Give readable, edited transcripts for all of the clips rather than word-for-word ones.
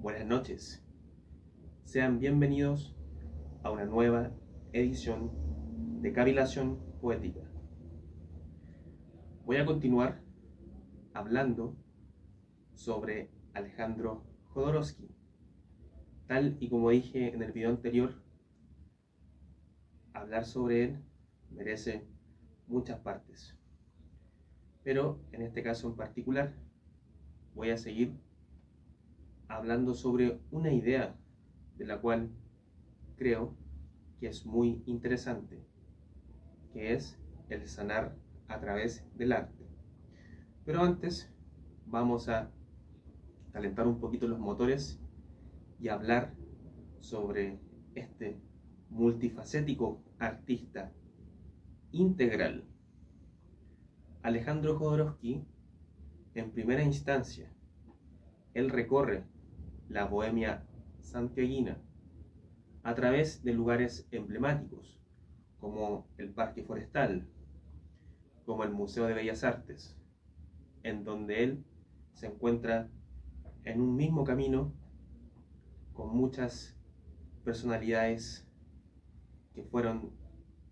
Buenas noches. Sean bienvenidos a una nueva edición de Cavilación Poética. Voy a continuar hablando sobre Alejandro Jodorowsky. Tal y como dije en el video anterior, hablar sobre él merece muchas partes. Pero en este caso en particular voy a seguir hablando sobre una idea de la cual creo que es muy interesante, que es el sanar a través del arte. Pero antes vamos a calentar un poquito los motores y hablar sobre este multifacético artista integral. Alejandro Jodorowsky, en primera instancia, él recorre la bohemia santiaguina a través de lugares emblemáticos como el Parque Forestal, como el Museo de Bellas Artes, en donde él se encuentra en un mismo camino con muchas personalidades que fueron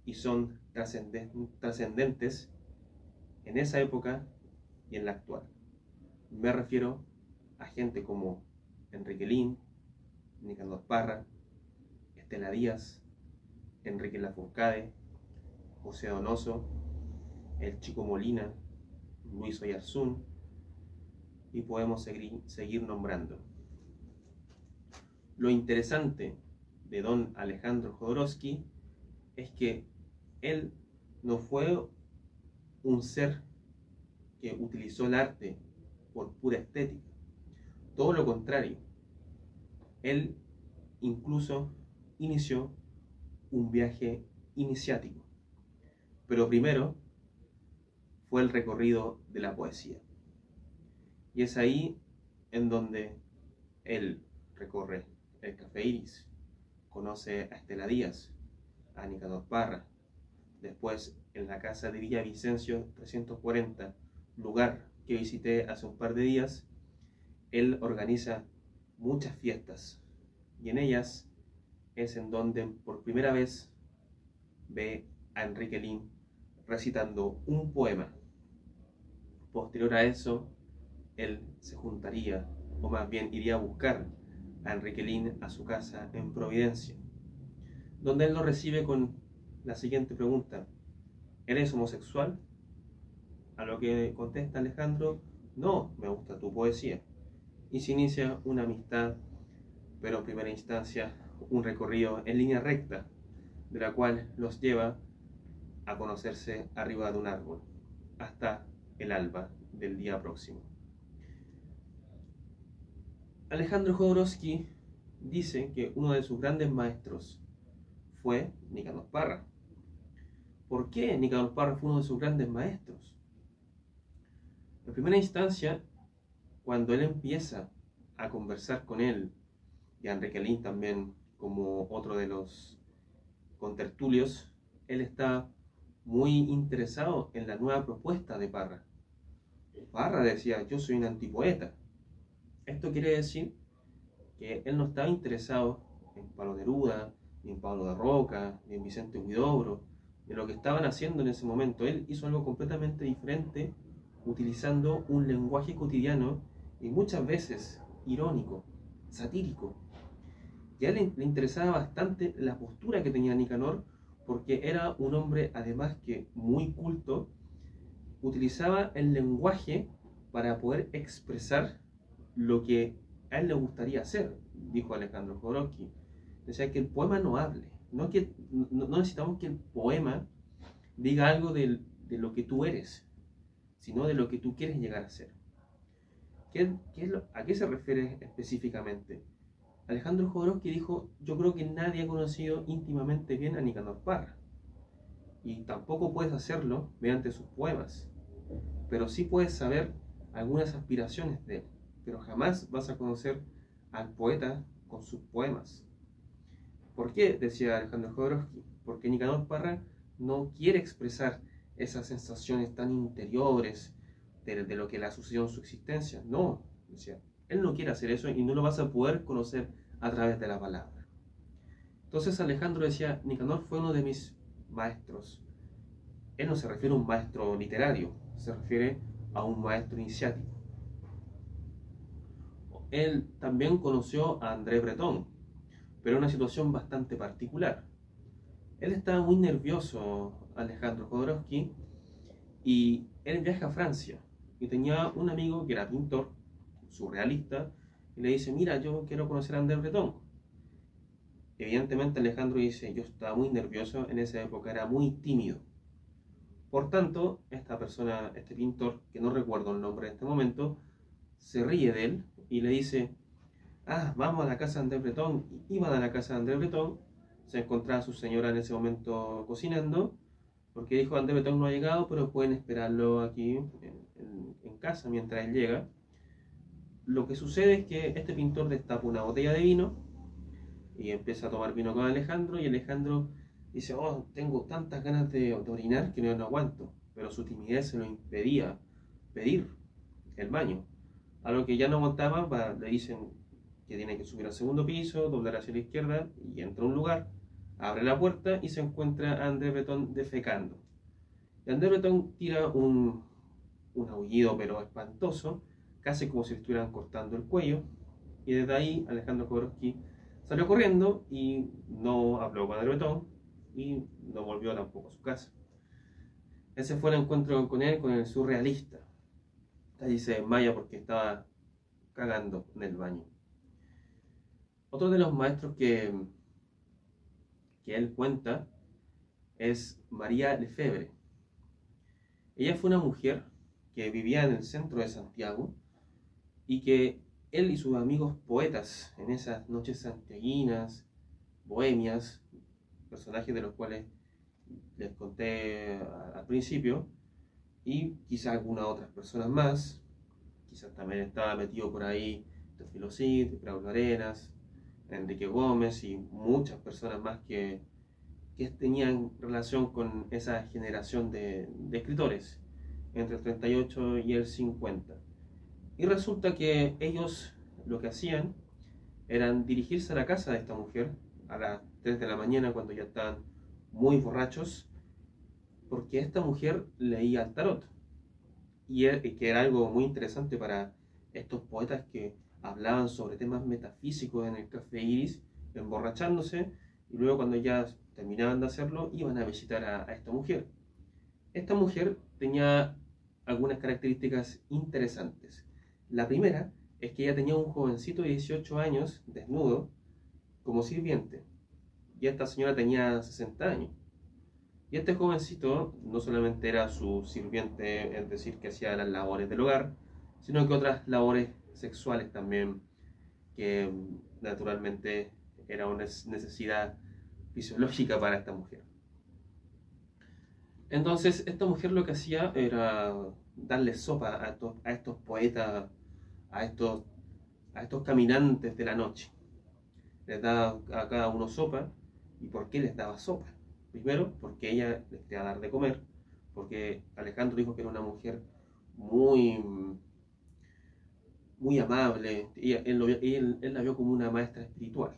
y son trascendentes en esa época y en la actual. Me refiero a gente como Enrique Lihn, Nicanor Parra, Estela Díaz, Enrique Lafourcade, José Donoso, el Chico Molina, Luis Oyarzún, y podemos seguir nombrando. Lo interesante de don Alejandro Jodorowsky es que él no fue un ser que utilizó el arte por pura estética. Todo lo contrario, él incluso inició un viaje iniciático, pero primero fue el recorrido de la poesía. Y es ahí en donde él recorre el Café Iris, conoce a Estela Díaz, a Nicanor Parra, después en la casa de Villavicencio 340, lugar que visité hace un par de días, él organiza muchas fiestas y en ellas es en donde por primera vez ve a Enrique Lihn recitando un poema. Posterior a eso, él se juntaría, o más bien iría a buscar a Enrique Lihn a su casa en Providencia, donde él lo recibe con la siguiente pregunta: ¿eres homosexual? A lo que contesta Alejandro: no, me gusta tu poesía. Y se inicia una amistad, pero en primera instancia un recorrido en línea recta, de la cual los lleva a conocerse arriba de un árbol, hasta el alba del día próximo. Alejandro Jodorowsky dice que uno de sus grandes maestros fue Nicanor Parra. ¿Por qué Nicanor Parra fue uno de sus grandes maestros? En primera instancia, cuando él empieza a conversar con él, y a Enrique Lihn también como otro de los contertulios, él está muy interesado en la nueva propuesta de Parra. Parra decía: yo soy un antipoeta. Esto quiere decir que él no estaba interesado en Pablo Neruda, ni en Pablo de Roca, ni en Vicente Huidobro, de lo que estaban haciendo en ese momento. Él hizo algo completamente diferente, utilizando un lenguaje cotidiano y muchas veces irónico, satírico. Y a él le interesaba bastante la postura que tenía Nicanor, porque era un hombre, además que muy culto, utilizaba el lenguaje para poder expresar lo que a él le gustaría hacer, dijo Alejandro Jodorowsky. Decía que el poema no hable, no necesitamos que el poema diga algo de lo que tú eres, sino de lo que tú quieres llegar a ser. ¿A qué se refiere específicamente? Alejandro Jodorowsky dijo: yo creo que nadie ha conocido íntimamente bien a Nicanor Parra, y tampoco puedes hacerlo mediante sus poemas, pero sí puedes saber algunas aspiraciones de él, pero jamás vas a conocer al poeta con sus poemas. ¿Por qué? Decía Alejandro Jodorowsky. Porque Nicanor Parra no quiere expresar esas sensaciones tan interiores de lo que le ha sucedido en su existencia. No, decía, Él no quiere hacer eso y no lo vas a poder conocer a través de la palabra. Entonces Alejandro decía, Nicanor fue uno de mis maestros. Él no se refiere a un maestro literario, se refiere a un maestro iniciático. Él también conoció a André Breton, pero en una situación bastante particular. Él estaba muy nervioso, Alejandro Jodorowsky, y él viaja a Francia y tenía un amigo que era pintor, surrealista, y le dice, mira, yo quiero conocer a André Breton. Evidentemente Alejandro dice, yo estaba muy nervioso, en esa época era muy tímido. Por tanto, esta persona, este pintor, que no recuerdo el nombre en este momento, se ríe de él y le dice, ah, vamos a la casa de André Breton. Y iban a la casa de André Breton, se encontraba su señora en ese momento cocinando, porque dijo, André Breton no ha llegado, pero pueden esperarlo aquí en casa mientras él llega. Lo que sucede es que este pintor destapa una botella de vino y empieza a tomar vino con Alejandro, y Alejandro dice, oh, tengo tantas ganas de orinar que no aguanto, pero su timidez se lo impedía pedir el baño. A lo que ya no aguantaba, le dicen que tiene que subir al segundo piso, doblar hacia la izquierda y entra a un lugar, abre la puerta y se encuentra a André Breton defecando. Y André Breton tira un aullido pero espantoso, casi como si le estuvieran cortando el cuello, y desde ahí Alejandro Jodorowsky salió corriendo y no habló con André Breton y no volvió tampoco a su casa. Ese fue el encuentro con él, con el surrealista. Allí se desmaya porque estaba cagando en el baño. Otro de los maestros que él cuenta es María Lefebvre. Ella fue una mujer que vivía en el centro de Santiago y que él y sus amigos poetas, en esas noches santiaguinas, bohemias, personajes de los cuales les conté al principio, y quizás algunas otras personas más, quizás también estaba metido por ahí Teófilo Cid, Braulio Arenas, Enrique Gómez y muchas personas más que tenían relación con esa generación de escritores entre el 38 y el 50. Y resulta que ellos lo que hacían eran dirigirse a la casa de esta mujer a las 3 de la mañana cuando ya estaban muy borrachos, porque esta mujer leía el tarot. Y que era algo muy interesante para estos poetas que hablaban sobre temas metafísicos en el Café Iris, emborrachándose, y luego cuando ya terminaban de hacerlo, iban a visitar a esta mujer. Esta mujer tenía algunas características interesantes. La primera es que ella tenía un jovencito de 18 años, desnudo, como sirviente. Y esta señora tenía 60 años. Y este jovencito no solamente era su sirviente, es decir, que hacía las labores del hogar, sino que otras labores sexuales también, que naturalmente era una necesidad fisiológica para esta mujer. Entonces, esta mujer lo que hacía era darle sopa a estos poetas, a estos caminantes de la noche. Les daba a cada uno sopa. ¿Y por qué les daba sopa? Primero, porque ella les quería dar de comer, porque Alejandro dijo que era una mujer muy, muy amable, él la vio como una maestra espiritual.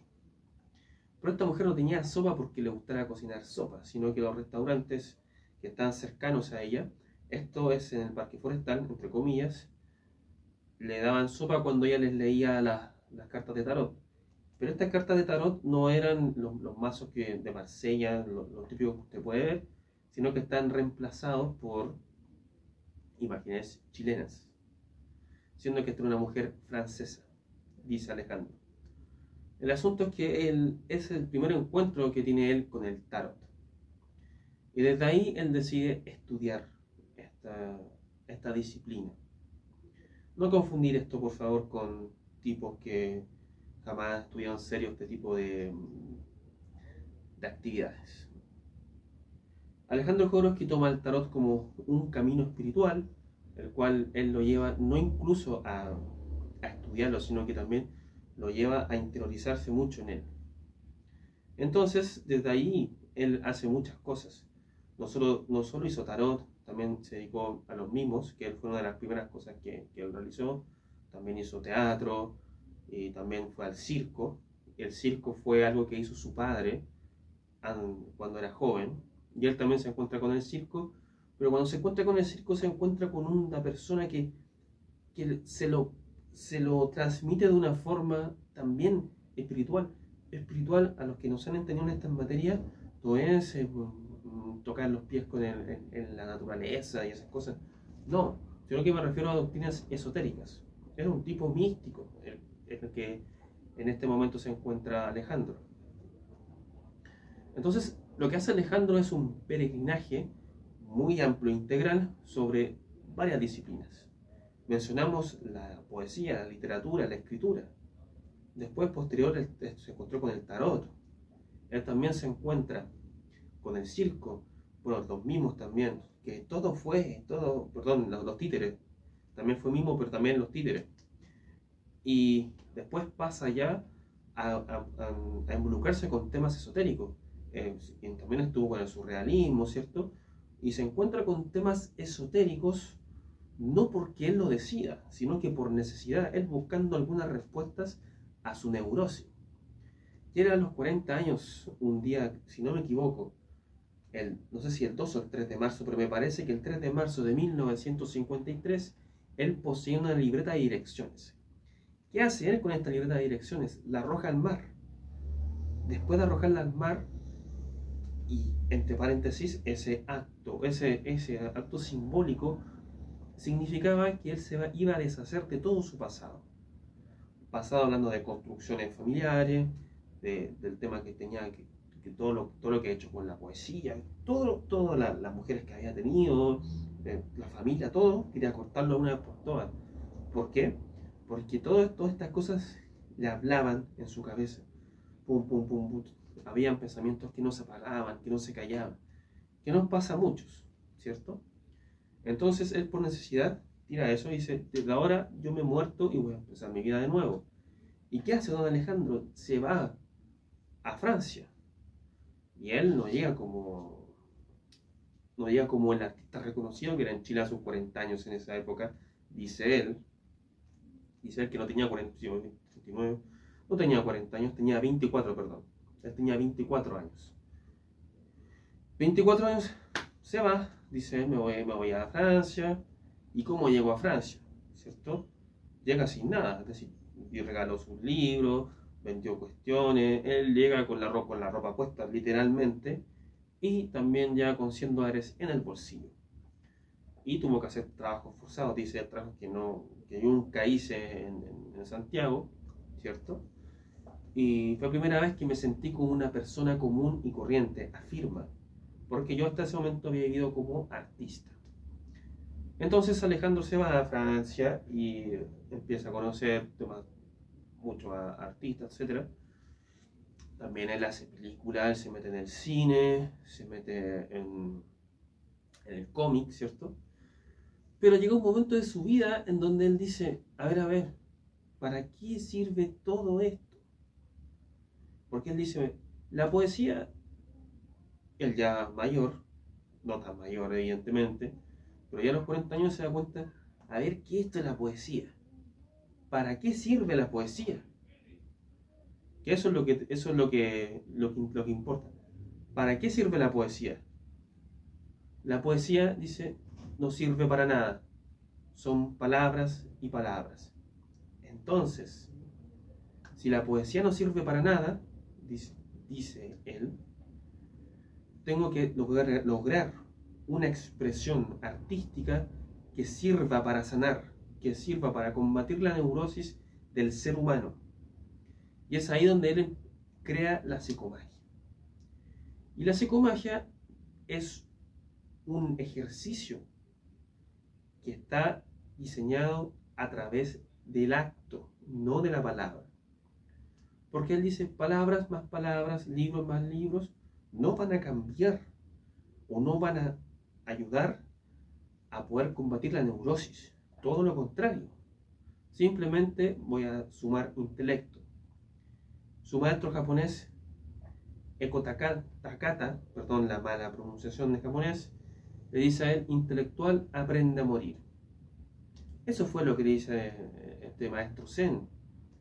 Pero esta mujer no tenía sopa porque le gustara cocinar sopa, sino que los restaurantes que estaban cercanos a ella, esto es en el Parque Forestal, entre comillas, le daban sopa cuando ella les leía las cartas de tarot. Pero estas cartas de tarot no eran los mazos de Marsella, los típicos que usted puede ver, sino que están reemplazados por imágenes chilenas, siendo que esta era una mujer francesa, dice Alejandro. El asunto es que es el primer encuentro que tiene él con el tarot. Y desde ahí él decide estudiar esta disciplina. No confundir esto, por favor, con tipos que jamás estudiaron serio este tipo de actividades. Alejandro Jodorowsky toma el tarot como un camino espiritual, el cual él lo lleva no incluso a estudiarlo, sino que también lo lleva a interiorizarse mucho en él. Entonces, desde ahí, él hace muchas cosas. No solo hizo tarot, también se dedicó a los mimos, que fue una de las primeras cosas que él realizó. también hizo teatro y también fue al circo. El circo fue algo que hizo su padre cuando era joven, y él también se encuentra con el circo, pero cuando se encuentra con el circo se encuentra con una persona que se lo transmite de una forma también espiritual. Espiritual, a los que nos han entendido en estas materias, no es tocar los pies en la naturaleza y esas cosas, no, sino que me refiero a doctrinas esotéricas. Era un tipo místico el que en este momento se encuentra Alejandro. Entonces, lo que hace Alejandro es un peregrinaje muy amplio e integral sobre varias disciplinas. Mencionamos la poesía, la literatura, la escritura. Después, posterior, él se encontró con el tarot. Él también se encuentra con el circo, bueno, los mimos también, que perdón, los títeres. También fue mimo, pero también los títeres. Y después pasa ya a involucrarse con temas esotéricos. También estuvo con el surrealismo, ¿cierto? Y se encuentra con temas esotéricos no porque él lo decida, sino que por necesidad, él buscando algunas respuestas a su neurosis. Y era a los 40 años, un día, si no me equivoco, no sé si el 2 o el 3 de marzo, pero me parece que el 3 de marzo de 1953, él poseía una libreta de direcciones. ¿Qué hace él con esta libreta de direcciones? La arroja al mar. Después de arrojarla al mar, y entre paréntesis, ese acto simbólico significaba que él iba a deshacer de todo su pasado. Pasado hablando de construcciones familiares, del tema que tenía, que todo lo que ha hecho con la poesía, todas las mujeres que había tenido, la familia, todo, quería cortarlo una vez por todas. ¿Por qué? Porque todas estas cosas le hablaban en su cabeza. Pum, pum, pum, pum. Habían pensamientos que no se apagaban, que no se callaban, que nos pasa a muchos, ¿cierto? Entonces él por necesidad tira eso y dice, desde ahora yo me he muerto y voy a empezar mi vida de nuevo. ¿Y qué hace don Alejandro? Se va a Francia. Y él no llega como el artista reconocido que era en Chile hace 40 años en esa época, dice él que no tenía 39, no tenía 40 años, tenía 24, perdón. Él tenía 24 años. 24 años, se va, dice, me voy a Francia. ¿Y cómo llegó a Francia? ¿Cierto? Llega sin nada, es decir, y regaló sus libros, vendió cuestiones, él llega con la ropa puesta literalmente, y también ya con $100 en el bolsillo. Y tuvo que hacer trabajos forzados, dice, trabajos que yo nunca hice en Santiago, ¿cierto? Y fue la primera vez que me sentí como una persona común y corriente, afirma, porque yo hasta ese momento había vivido como artista. Entonces Alejandro se va a Francia y empieza a conocer muchos artistas, etc. También él hace películas, él se mete en el cine, se mete en el cómic, ¿cierto? Pero llega un momento de su vida en donde él dice, a ver, ¿para qué sirve todo esto? Porque él dice, la poesía, él ya mayor, no tan mayor evidentemente, pero ya a los 40 años se da cuenta, a ver, ¿qué es esto de la poesía? ¿Para qué sirve la poesía? Que eso es lo que importa. ¿Para qué sirve la poesía? La poesía, dice, no sirve para nada. Son palabras y palabras. Entonces, si la poesía no sirve para nada, dice él, tengo que lograr una expresión artística que sirva para sanar, que sirva para combatir la neurosis del ser humano. Y es ahí donde él crea la psicomagia. Y la psicomagia es un ejercicio que está diseñado a través del acto, no de la palabra. Porque él dice, palabras más palabras, libros más libros, no van a cambiar o no van a ayudar a poder combatir la neurosis. Todo lo contrario. Simplemente voy a sumar intelecto. Su maestro japonés, Eko Takata, perdón la mala pronunciación de japonés, le dice a él, intelectual aprende a morir. Eso fue lo que le dice este maestro Zen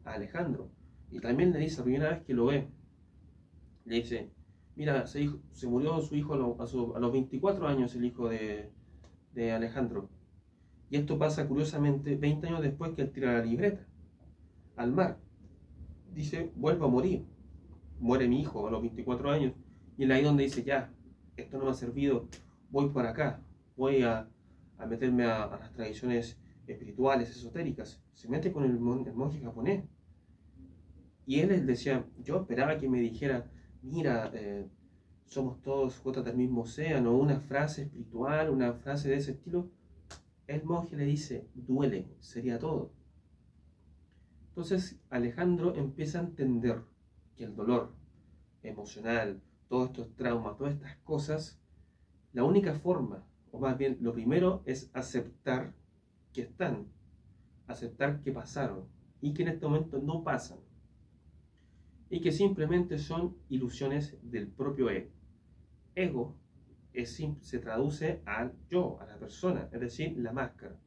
a Alejandro. Y también le dice, la primera vez que lo ve, le dice, mira, se murió su hijo a los 24 años, el hijo de Alejandro. Y esto pasa curiosamente 20 años después que él tira la libreta al mar. Dice, vuelvo a morir. Muere mi hijo a los 24 años. Y es ahí donde dice, ya, esto no me ha servido, voy por acá, voy a meterme a las tradiciones espirituales, esotéricas. Se mete con el monje japonés. Y él decía, yo esperaba que me dijera, mira, somos todos gotas del mismo océano, una frase espiritual, una frase de ese estilo. El monje le dice, duele, sería todo. Entonces Alejandro empieza a entender que el dolor emocional, todos estos traumas, todas estas cosas, la única forma, o más bien lo primero, es aceptar que están, aceptar que pasaron y que en este momento no pasan y que simplemente son ilusiones del propio ego. Ego se traduce al yo, a la persona, es decir, la máscara.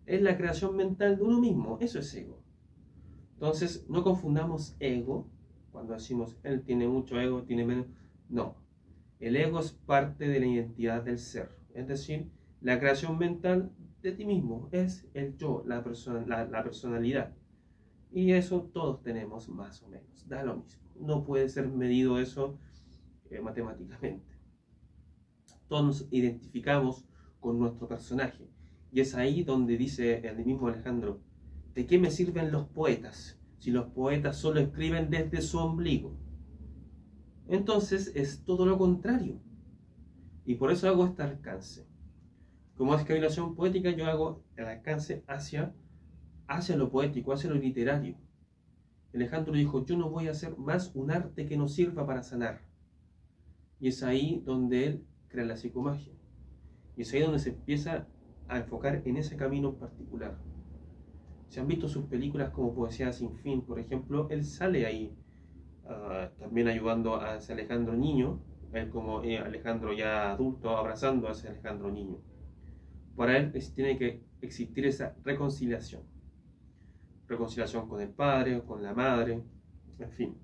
Es la creación mental de uno mismo, eso es ego. Entonces, no confundamos ego, cuando decimos, él tiene mucho ego, tiene menos. No, el ego es parte de la identidad del ser, es decir, la creación mental de ti mismo, es el yo, la personalidad. Y eso todos tenemos más o menos, da lo mismo. No puede ser medido eso matemáticamente. Todos nos identificamos con nuestro personaje. Y es ahí donde dice el mismo Alejandro, ¿de qué me sirven los poetas si los poetas solo escriben desde su ombligo? Entonces es todo lo contrario. Y por eso hago este alcance. Como es cavilación poética, yo hago el alcance hacia lo poético, hacia lo literario. Alejandro dijo, yo no voy a hacer más un arte que nos sirva para sanar. Y es ahí donde él crea la psicomagia. Y es ahí donde se empieza a enfocar en ese camino en particular. Si han visto sus películas como Poesía sin fin, por ejemplo, él sale ahí también ayudando a ese Alejandro niño, él como Alejandro ya adulto, abrazando a ese Alejandro niño. Para él tiene que existir esa reconciliación. Reconciliación con el padre, con la madre, en fin.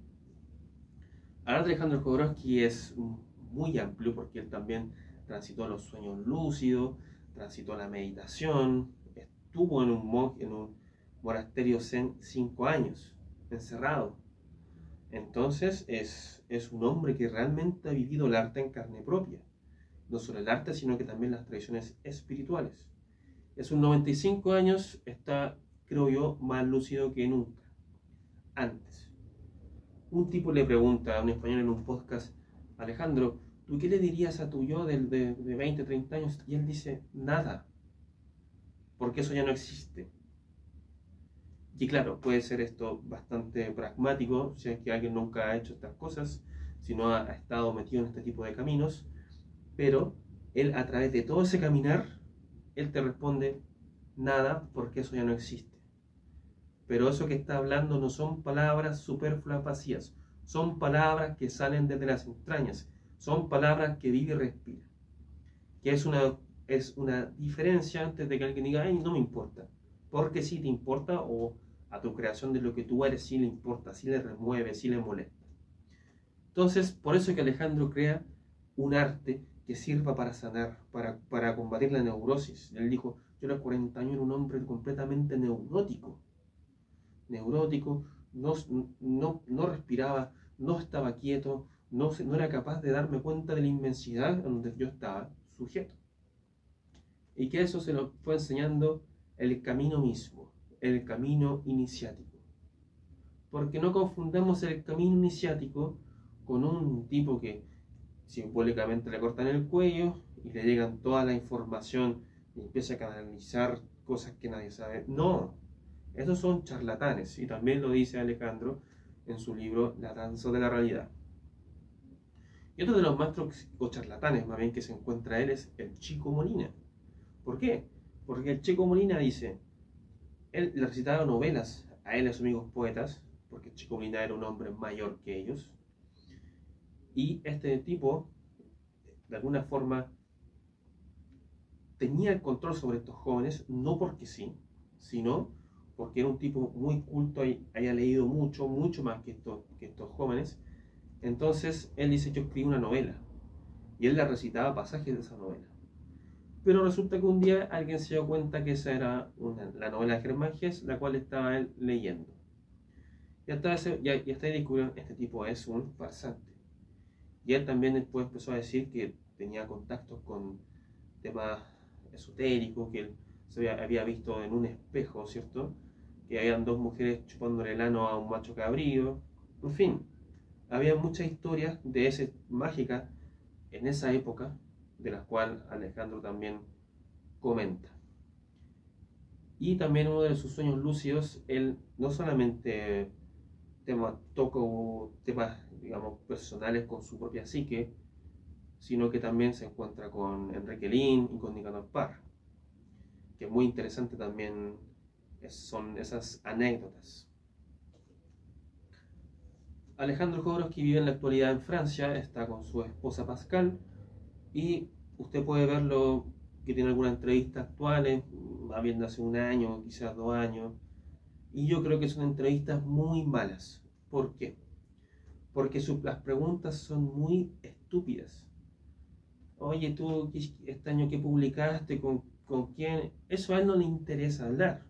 Hablar de Alejandro Jodorowsky es muy amplio porque él también transitó los sueños lúcidos, transitó la meditación, estuvo en un monasterio zen 5 años, encerrado. Entonces es un hombre que realmente ha vivido el arte en carne propia. No solo el arte, sino que también las tradiciones espirituales. Es un 95 años, está, creo yo, más lúcido que nunca, antes. Un tipo le pregunta a un español en un podcast, Alejandro, ¿tú qué le dirías a tu yo de 20, 30 años? Y él dice, nada, porque eso ya no existe. Y claro, puede ser esto bastante pragmático, si es que alguien nunca ha hecho estas cosas, si no ha estado metido en este tipo de caminos, pero él a través de todo ese caminar, él te responde, nada, porque eso ya no existe. Pero eso que está hablando no son palabras superfluas vacías, son palabras que salen desde las entrañas, son palabras que vive y respira. Que es una diferencia antes de que alguien diga, ay, no me importa, porque sí te importa, o a tu creación de lo que tú eres sí le importa, sí le remueve, sí le molesta. Entonces, por eso es que Alejandro crea un arte que sirva para sanar, para combatir la neurosis. Él dijo, yo a los 40 años era un hombre completamente neurótico, no respiraba, no estaba quieto, no era capaz de darme cuenta de la inmensidad donde yo estaba sujeto. Y que eso se lo fue enseñando el camino mismo, el camino iniciático. Porque no confundamos el camino iniciático con un tipo que simbólicamente le cortan el cuello y le llegan toda la información y empieza a canalizar cosas que nadie sabe. No, esos son charlatanes, y también lo dice Alejandro en su libro La danza de la realidad. Y otro de los maestros o charlatanes más bien que se encuentra él es el Chico Molina. ¿Por qué? Porque el Chico Molina dice, él le recitaba novelas a él y a sus amigos poetas, porque el Chico Molina era un hombre mayor que ellos, y este tipo de alguna forma tenía el control sobre estos jóvenes, no porque sí, sino porque era un tipo muy culto, haya leído mucho, mucho más que estos jóvenes. Entonces él dice, yo escribí una novela, y él le recitaba pasajes de esa novela. Pero resulta que un día alguien se dio cuenta que esa era la novela de Germán Hesse, la cual estaba él leyendo. Y hasta ahí descubrieron, este tipo es un farsante. Y él también después empezó a decir que tenía contactos con temas esotéricos, que él había visto en un espejo, ¿cierto? Que habían dos mujeres chupándole el ano a un macho cabrío. En fin, había muchas historias de ese mágicas en esa época, de las cuales Alejandro también comenta. Y también uno de sus sueños lúcidos, él no solamente tocó temas, digamos, personales con su propia psique, sino que también se encuentra con Enrique Lin y con Nicanor Parra, que es muy interesante también, son esas anécdotas. Alejandro Jodorowsky vive en la actualidad en Francia, está con su esposa Pascal, y usted puede verlo que tiene algunas entrevistas actuales, va viendo hace un año, quizás 2 años, y yo creo que son entrevistas muy malas. ¿Por qué? Porque las preguntas son muy estúpidas. Oye, tú, este año que publicaste, ¿con quién? Eso a él no le interesa hablar.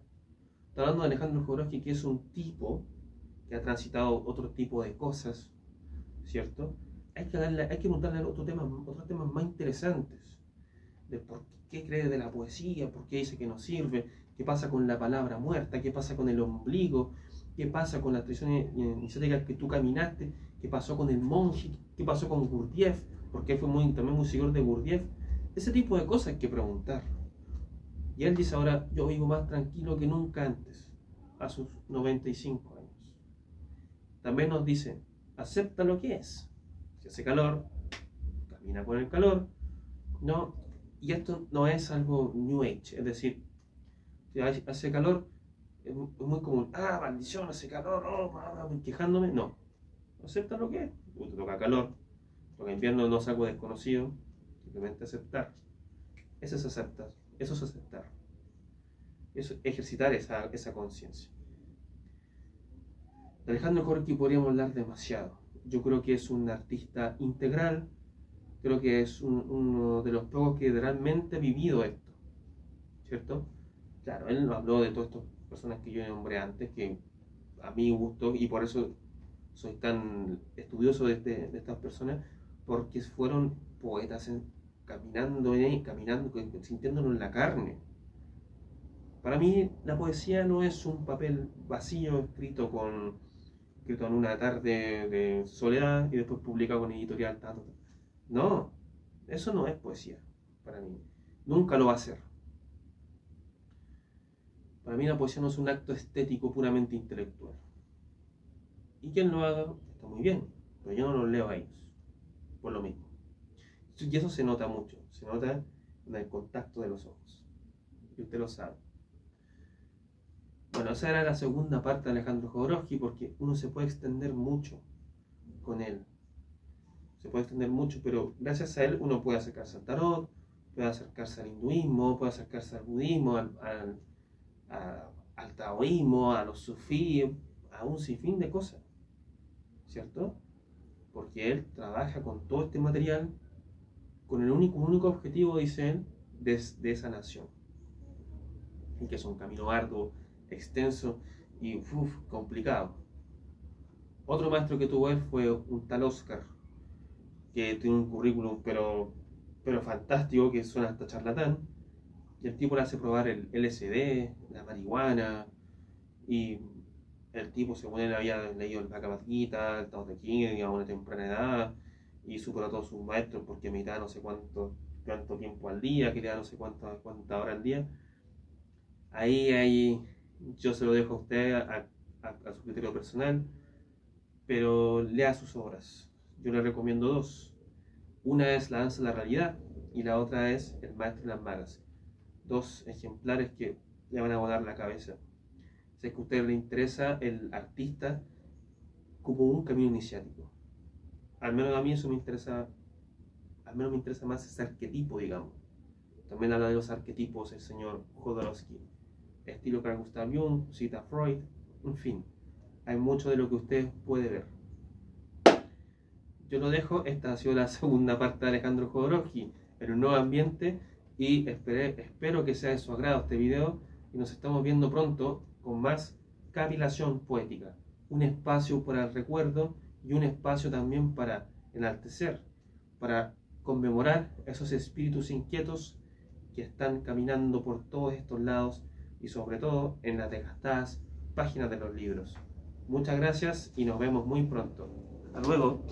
Está hablando de Alejandro Jodorowsky, que es un tipo que ha transitado otro tipo de cosas, ¿cierto? Hay que preguntarle otros temas más interesantes, de por qué cree de la poesía, por qué dice que no sirve, qué pasa con la palabra muerta, qué pasa con el ombligo, qué pasa con las tradiciones iniciáticas que tú caminaste, qué pasó con el monje, qué pasó con Gurdjieff, porque fue también muy seguidor de Gurdjieff. Ese tipo de cosas hay que preguntar. Y él dice ahora, yo vivo más tranquilo que nunca antes, a sus 95 años. También nos dice, acepta lo que es. Si hace calor, camina con el calor, ¿no? Y esto no es algo New Age, es decir, si hace calor, es muy común, maldición, hace calor, quejándome. No, acepta lo que es. Te toca calor, toca invierno, no es algo desconocido, simplemente aceptar. Eso es aceptar, eso es aceptar. Eso es ejercitar esa conciencia. De Alejandro Jodorowsky podríamos hablar demasiado. Yo creo que es un artista integral, creo que es uno de los pocos que realmente ha vivido esto, ¿cierto? Claro, él nos habló de todas estas personas que yo nombré antes, que a mí gusto, y por eso soy tan estudioso de estas personas, porque fueron poetas caminando, sintiéndolo en la carne. Para mí la poesía no es un papel vacío escrito en una tarde de soledad y después publicado con editorial. No, eso no es poesía para mí. Nunca lo va a ser. Para mí la poesía no es un acto estético puramente intelectual. Y quien lo haga está muy bien, pero yo no los leo a ellos, por lo mismo. Y eso se nota mucho, se nota en el contacto de los ojos. Y usted lo sabe. Bueno, esa era la segunda parte de Alejandro Jodorowsky, porque uno se puede extender mucho con él. Se puede extender mucho, pero gracias a él uno puede acercarse al tarot, puede acercarse al hinduismo, puede acercarse al budismo, al taoísmo, a los sufíes, a un sinfín de cosas, ¿cierto? Porque él trabaja con todo este material con el único objetivo, dice él, de sanación. Y que es un camino arduo, extenso y complicado. Otro maestro que tuvo él fue un tal Oscar, que tiene un currículum pero fantástico, que suena hasta charlatán, y el tipo le hace probar el LSD, la marihuana, y el tipo, según él, había leído el Bhagavad Gita, el Tao Te Ching a una temprana edad, y superó a todos sus maestros porque meditaba no sé cuánto tiempo al día, que le da no sé cuántas horas al día. Ahí yo se lo dejo a usted a su criterio personal, pero lea sus obras. Yo le recomiendo dos. Una es La danza de la realidad y la otra es El maestro de las magas. Dos ejemplares que le van a volar la cabeza. Si es que a usted le interesa el artista como un camino iniciático. Al menos a mí eso me interesa, al menos me interesa más ese arquetipo, digamos. También habla de los arquetipos el señor Jodorowsky. estilo Carl Gustav Jung, cita Freud, en fin, hay mucho de lo que usted puede ver. Yo lo dejo, esta ha sido la segunda parte de Alejandro Jodorowsky en un nuevo ambiente y espero que sea de su agrado este video y nos estamos viendo pronto con más cavilación poética, un espacio para el recuerdo y un espacio también para enaltecer, para conmemorar esos espíritus inquietos que están caminando por todos estos lados y sobre todo en las desgastadas páginas de los libros. Muchas gracias y nos vemos muy pronto. Hasta luego.